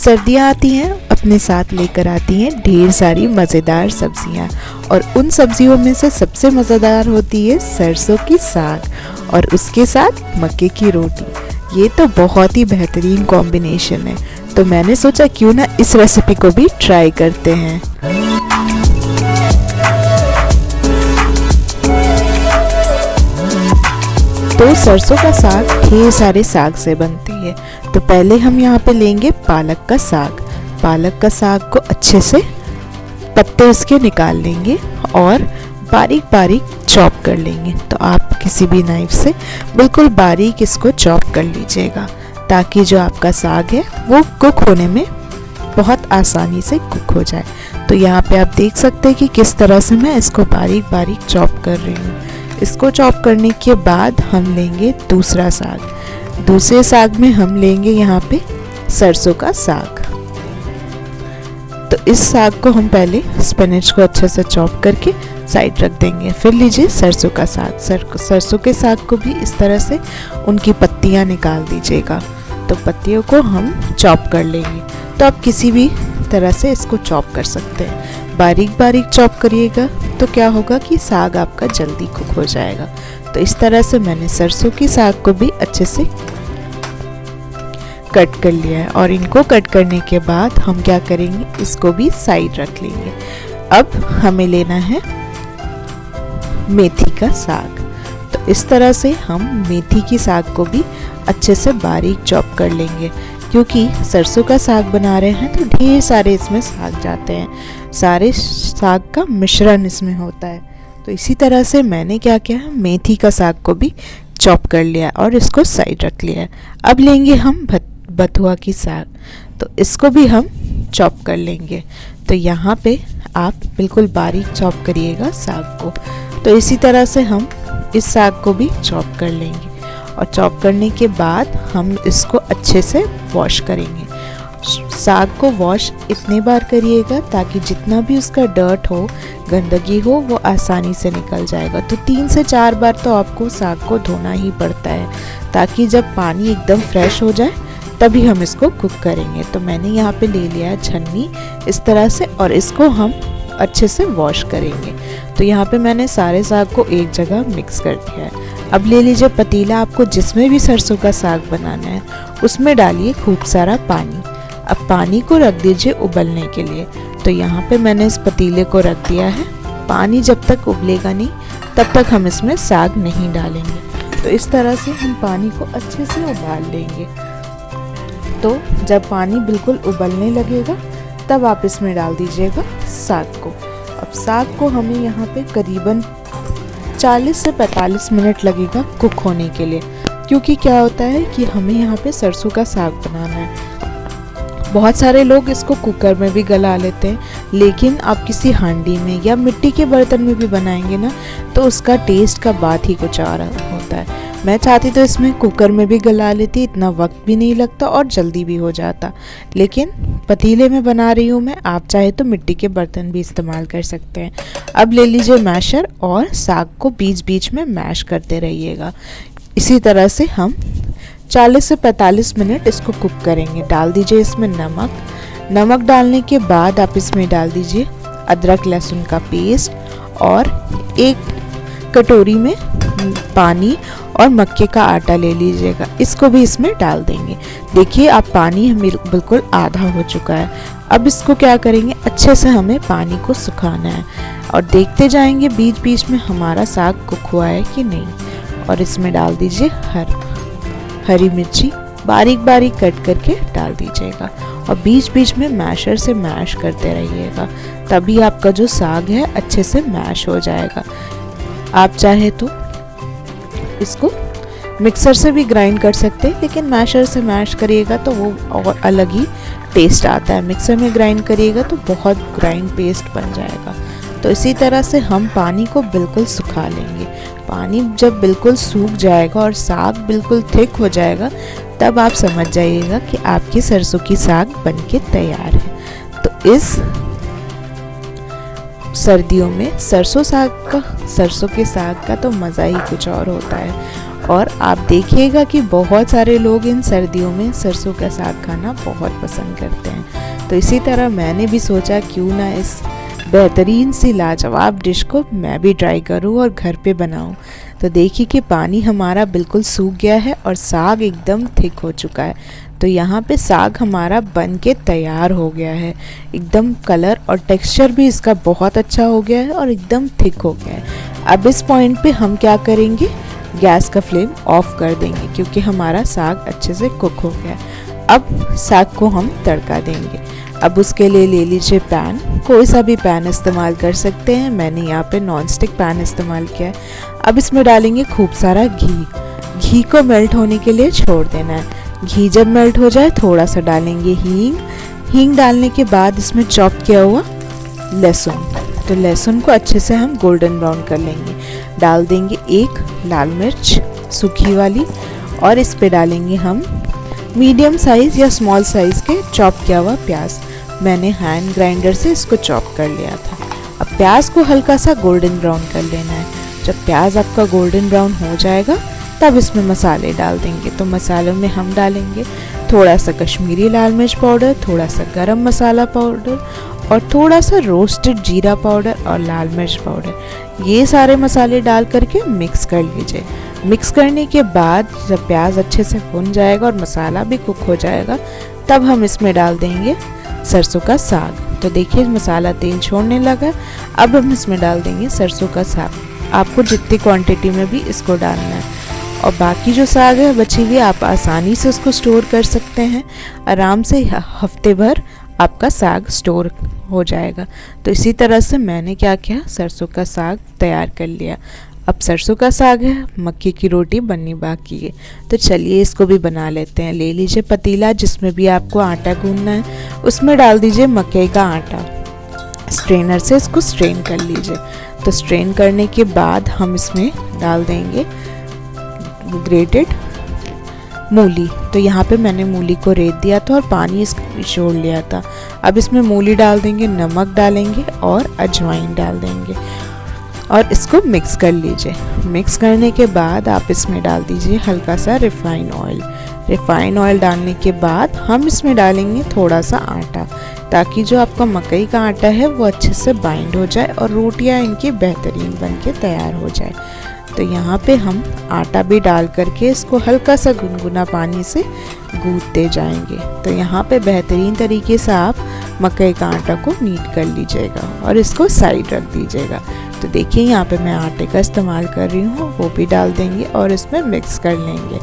सर्दियाँ आती हैं अपने साथ लेकर आती हैं ढेर सारी मज़ेदार सब्जियाँ, और उन सब्जियों में से सबसे मज़ेदार होती है सरसों की साग और उसके साथ मक्के की रोटी। ये तो बहुत ही बेहतरीन कॉम्बिनेशन है, तो मैंने सोचा क्यों ना इस रेसिपी को भी ट्राई करते हैं। तो सरसों का साग ढेर सारे साग से बनती है। तो पहले हम यहाँ पे लेंगे पालक का साग। पालक का साग को अच्छे से पत्ते उसके निकाल लेंगे और बारीक बारीक चॉप कर लेंगे। तो आप किसी भी नाइफ से बिल्कुल बारीक इसको चॉप कर लीजिएगा, ताकि जो आपका साग है वो कुक होने में बहुत आसानी से कुक हो जाए। तो यहाँ पे आप देख सकते हैं कि किस तरह से मैं इसको बारीक बारीक चॉप कर रही हूँ। इसको चॉप करने के बाद हम लेंगे दूसरा साग। दूसरे साग में हम लेंगे यहाँ पे सरसों का साग। तो इस साग को हम पहले स्पिनच को अच्छे से चॉप करके साइड रख देंगे। फिर लीजिए सरसों का साग। सरसों के साग को भी इस तरह से उनकी पत्तियाँ निकाल दीजिएगा। तो पत्तियों को हम चॉप कर लेंगे। तो आप किसी भी तरह से इसको चॉप कर सकते हैं। बारीक बारीक चॉप करिएगा तो क्या होगा कि साग आपका जल्दी कुक हो जाएगा। तो इस तरह से मैंने सरसों की साग को भी अच्छे से कट कर लिया है, और इनको कट करने के बाद हम क्या करेंगे, इसको भी साइड रख लेंगे। अब हमें लेना है मेथी का साग। तो इस तरह से हम मेथी की साग को भी अच्छे से बारीक चॉप कर लेंगे, क्योंकि सरसों का साग बना रहे हैं तो ढेर सारे इसमें साग जाते हैं, सारे साग का मिश्रण इसमें होता है। तो इसी तरह से मैंने क्या किया है, मेथी का साग को भी चॉप कर लिया और इसको साइड रख लिया है। अब लेंगे हम बथुआ की साग। तो इसको भी हम चॉप कर लेंगे। तो यहाँ पे आप बिल्कुल बारीक चॉप करिएगा साग को। तो इसी तरह से हम इस साग को भी चॉप कर लेंगे, और चॉप करने के बाद हम इसको अच्छे से वॉश करेंगे। साग को वॉश इतने बार करिएगा ताकि जितना भी उसका डर्ट हो, गंदगी हो, वो आसानी से निकल जाएगा। तो 3 से 4 बार तो आपको साग को धोना ही पड़ता है, ताकि जब पानी एकदम फ्रेश हो जाए तभी हम इसको कुक करेंगे। तो मैंने यहाँ पे ले लिया है छन्नी इस तरह से, और इसको हम अच्छे से वॉश करेंगे। तो यहाँ पे मैंने सारे साग को एक जगह मिक्स कर दिया है। अब ले लीजिए पतीला, आपको जिसमें भी सरसों का साग बनाना है उसमें डालिए खूब सारा पानी। अब पानी को रख दीजिए उबलने के लिए। तो यहाँ पे मैंने इस पतीले को रख दिया है। पानी जब तक उबलेगा नहीं तब तक हम इसमें साग नहीं डालेंगे। तो इस तरह से हम पानी को अच्छे से उबाल लेंगे। तो जब पानी बिल्कुल उबलने लगेगा तब आप इसमें डाल दीजिएगा साग को। अब साग को हमें यहाँ पे करीबन 40 से 45 मिनट लगेगा कुक होने के लिए, क्योंकि क्या होता है कि हमें यहाँ पे सरसों का साग बनाना है। बहुत सारे लोग इसको कुकर में भी गला लेते हैं, लेकिन आप किसी हांडी में या मिट्टी के बर्तन में भी बनाएंगे ना तो उसका टेस्ट का बात ही कुछ और होता है। मैं चाहती तो इसमें कुकर में भी गला लेती, इतना वक्त भी नहीं लगता और जल्दी भी हो जाता, लेकिन पतीले में बना रही हूँ मैं। आप चाहे तो मिट्टी के बर्तन भी इस्तेमाल कर सकते हैं। अब ले लीजिए मैशर और साग को बीच बीच में मैश करते रहिएगा। इसी तरह से हम 40 से 45 मिनट इसको कुक करेंगे। डाल दीजिए इसमें नमक डालने के बाद आप इसमें डाल दीजिए अदरक लहसुन का पेस्ट, और 1 कटोरी में पानी और मक्के का आटा ले लीजिएगा, इसको भी इसमें डाल देंगे। देखिए आप पानी बिल्कुल आधा हो चुका है। अब इसको क्या करेंगे, अच्छे से हमें पानी को सुखाना है, और देखते जाएंगे बीच बीच में हमारा साग कुक हुआ है कि नहीं। और इसमें डाल दीजिए हरी मिर्ची बारीक बारीक कट करके डाल दीजिएगा, और बीच बीच में मैशर से मैश करते रहिएगा, तभी आपका जो साग है अच्छे से मैश हो जाएगा। आप चाहे तो इसको मिक्सर से भी ग्राइंड कर सकते हैं, लेकिन मैशर से मैश करिएगा तो वो और अलग ही टेस्ट आता है। मिक्सर में ग्राइंड करिएगा तो बहुत ग्राइंड पेस्ट बन जाएगा। तो इसी तरह से हम पानी को बिल्कुल सुखा लेंगे। पानी जब बिल्कुल सूख जाएगा और साग बिल्कुल थिक हो जाएगा, तब आप समझ जाइएगा कि आपकी सरसों की साग बनके तैयार है। तो इस सर्दियों में सरसों के साग का तो मज़ा ही कुछ और होता है। और आप देखिएगा कि बहुत सारे लोग इन सर्दियों में सरसों का साग खाना बहुत पसंद करते हैं। तो इसी तरह मैंने भी सोचा क्यों ना इस बेहतरीन सी लाजवाब डिश को मैं भी ट्राई करूं और घर पे बनाऊं। तो देखिए कि पानी हमारा बिल्कुल सूख गया है और साग एकदम थिक हो चुका है। तो यहाँ पे साग हमारा बन के तैयार हो गया है। एकदम कलर और टेक्सचर भी इसका बहुत अच्छा हो गया है और एकदम थिक हो गया है। अब इस पॉइंट पे हम क्या करेंगे, गैस का फ्लेम ऑफ कर देंगे क्योंकि हमारा साग अच्छे से कुक हो गया है। अब साग को हम तड़का देंगे। अब उसके लिए ले लीजिए पैन, कोई सा भी पैन इस्तेमाल कर सकते हैं। मैंने यहाँ पे नॉन स्टिक पैन इस्तेमाल किया है। अब इसमें डालेंगे खूब सारा घी। घी को मेल्ट होने के लिए छोड़ देना है। घी जब मेल्ट हो जाए थोड़ा सा डालेंगे हींग। हींग डालने के बाद इसमें चॉप किया हुआ लहसुन, तो लहसुन को अच्छे से हम गोल्डन ब्राउन कर लेंगे। डाल देंगे एक लाल मिर्च सूखी वाली और इस पे डालेंगे हम मीडियम साइज़ या स्मॉल साइज़ के चॉप किया हुआ प्याज। मैंने हैंड ग्राइंडर से इसको चॉप कर लिया था। अब प्याज को हल्का सा गोल्डन ब्राउन कर लेना है। जब प्याज आपका गोल्डन ब्राउन हो जाएगा तब इसमें मसाले डाल देंगे। तो मसालों में हम डालेंगे थोड़ा सा कश्मीरी लाल मिर्च पाउडर, थोड़ा सा गरम मसाला पाउडर और थोड़ा सा रोस्टेड जीरा पाउडर और लाल मिर्च पाउडर। ये सारे मसाले डाल करके मिक्स कर लीजिए। मिक्स करने के बाद जब प्याज अच्छे से भुन जाएगा और मसाला भी कुक हो जाएगा तब हम इसमें डाल देंगे सरसों का साग। तो देखिए मसाला तेल छोड़ने लगा। अब हम इसमें डाल देंगे सरसों का साग। आपको जितनी क्वांटिटी में भी इसको डालना है। और बाकी जो साग है बची हुई आप आसानी से उसको स्टोर कर सकते हैं। आराम से हफ्ते भर आपका साग स्टोर हो जाएगा। तो इसी तरह से मैंने क्या किया, सरसों का साग तैयार कर लिया। अब सरसों का साग है, मक्की की रोटी बननी बाकी है। तो चलिए इसको भी बना लेते हैं। ले लीजिए पतीला जिसमें भी आपको आटा गूंदना है, उसमें डाल दीजिए मकई का आटा। स्ट्रेनर से इसको स्ट्रेन कर लीजिए। तो स्ट्रेन करने के बाद हम इसमें डाल देंगे ग्रेटेड मूली। तो यहाँ पे मैंने मूली को रेत दिया था और पानी छोड़ लिया था। अब इसमें मूली डाल देंगे, नमक डालेंगे और अजवाइन डाल देंगे और इसको मिक्स कर लीजिए। मिक्स करने के बाद आप इसमें डाल दीजिए हल्का सा रिफाइन ऑयल। रिफाइन ऑयल डालने के बाद हम इसमें डालेंगे थोड़ा सा आटा, ताकि जो आपका मकई का आटा है वो अच्छे से बाइंड हो जाए और रोटियां इनकी बेहतरीन बनके तैयार हो जाए। तो यहाँ पे हम आटा भी डाल करके इसको हल्का सा गुनगुना पानी से गूंथते जाएंगे। तो यहाँ पे बेहतरीन तरीके से आप मकई का आटा को नीट कर लीजिएगा और इसको साइड रख दीजिएगा। तो देखिए यहाँ पे मैं आटे का इस्तेमाल कर रही हूँ, वो भी डाल देंगे और इसमें मिक्स कर लेंगे।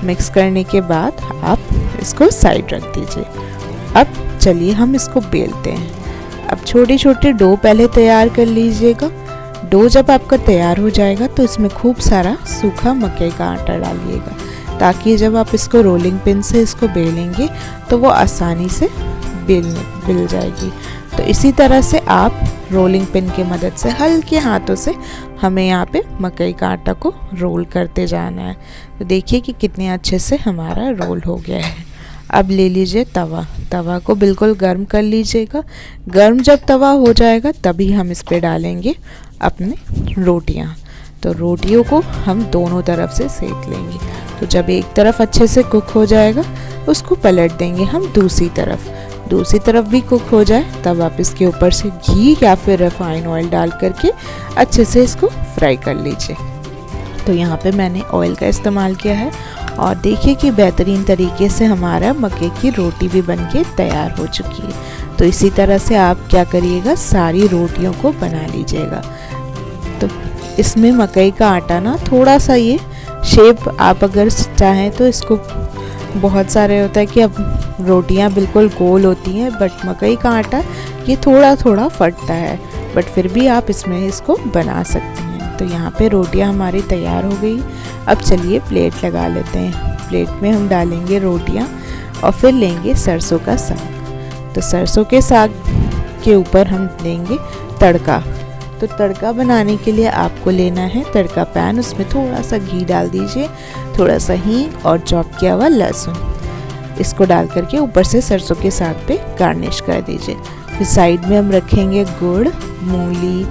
मिक्स करने के बाद आप इसको साइड रख दीजिए। अब चलिए हम इसको बेलते हैं। अब छोटे छोटे डो पहले तैयार कर लीजिएगा। डो जब आपका तैयार हो जाएगा तो इसमें खूब सारा सूखा मकई का आटा डालिएगा, ताकि जब आप इसको रोलिंग पिन से इसको बेलेंगे तो वो आसानी से बेल जाएगी। तो इसी तरह से आप रोलिंग पिन की मदद से हल्के हाथों से हमें यहाँ पे मकई का आटा को रोल करते जाना है। तो देखिए कि कितने अच्छे से हमारा रोल हो गया है। अब ले लीजिए तवा। तवा को बिल्कुल गर्म कर लीजिएगा। गर्म जब तवा हो जाएगा तभी हम इस पे डालेंगे अपने रोटियाँ। तो रोटियों को हम दोनों तरफ से सेक लेंगे। तो जब एक तरफ अच्छे से कुक हो जाएगा उसको पलट देंगे हम दूसरी तरफ। दूसरी तरफ भी कुक हो जाए तब आप इसके ऊपर से घी या फिर रिफाइन ऑयल डाल करके अच्छे से इसको फ्राई कर लीजिए। तो यहाँ पे मैंने ऑयल का इस्तेमाल किया है और देखिए कि बेहतरीन तरीके से हमारा मक्के की रोटी भी बनके तैयार हो चुकी है। तो इसी तरह से आप क्या करिएगा, सारी रोटियों को बना लीजिएगा। तो इसमें मकई का आटा ना थोड़ा सा ये शेप आप अगर चाहें तो इसको, बहुत सारे होता है कि अब रोटियां बिल्कुल गोल होती हैं, बट मकई का आटा ये थोड़ा थोड़ा फटता है, बट फिर भी आप इसमें इसको बना सकते हैं। तो यहाँ पे रोटियां हमारी तैयार हो गई। अब चलिए प्लेट लगा लेते हैं। प्लेट में हम डालेंगे रोटियां और फिर लेंगे सरसों का साग। तो सरसों के साग के ऊपर हम देंगे तड़का। तो तड़का बनाने के लिए आपको लेना है तड़का पैन, उसमें थोड़ा सा घी डाल दीजिए, थोड़ा सा हींग और चॉप किया हुआ लहसुन, इसको डाल करके ऊपर से सरसों के साग पे गार्निश कर दीजिए। फिर साइड में हम रखेंगे गुड़, मूली,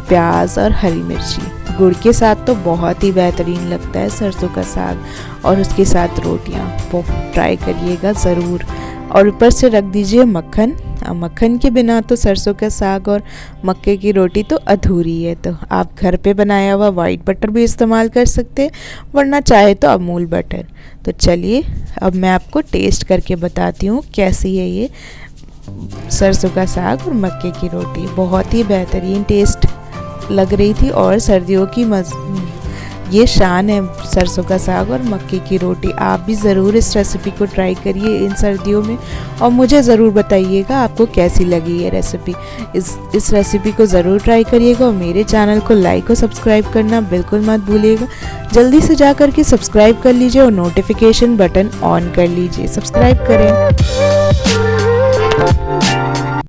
प्याज और हरी मिर्ची। गुड़ के साथ तो बहुत ही बेहतरीन लगता है सरसों का साग, और उसके साथ रोटियां। वो ट्राई करिएगा ज़रूर। और ऊपर से रख दीजिए मक्खन। मक्खन के बिना तो सरसों का साग और मक्के की रोटी तो अधूरी है। तो आप घर पे बनाया हुआ वाइट बटर भी इस्तेमाल कर सकते हैं, वरना चाहे तो अमूल बटर। तो चलिए अब मैं आपको टेस्ट करके बताती हूँ कैसी है ये सरसों का साग और मक्के की रोटी। बहुत ही बेहतरीन टेस्ट लग रही थी, और सर्दियों की ये शान है सरसों का साग और मक्के की रोटी। आप भी ज़रूर इस रेसिपी को ट्राई करिए इन सर्दियों में, और मुझे ज़रूर बताइएगा आपको कैसी लगी ये रेसिपी। इस रेसिपी को ज़रूर ट्राई करिएगा, और मेरे चैनल को लाइक और सब्सक्राइब करना बिल्कुल मत भूलिएगा। जल्दी से जा कर के सब्सक्राइब कर लीजिए और नोटिफिकेशन बटन ऑन कर लीजिए। सब्सक्राइब करें।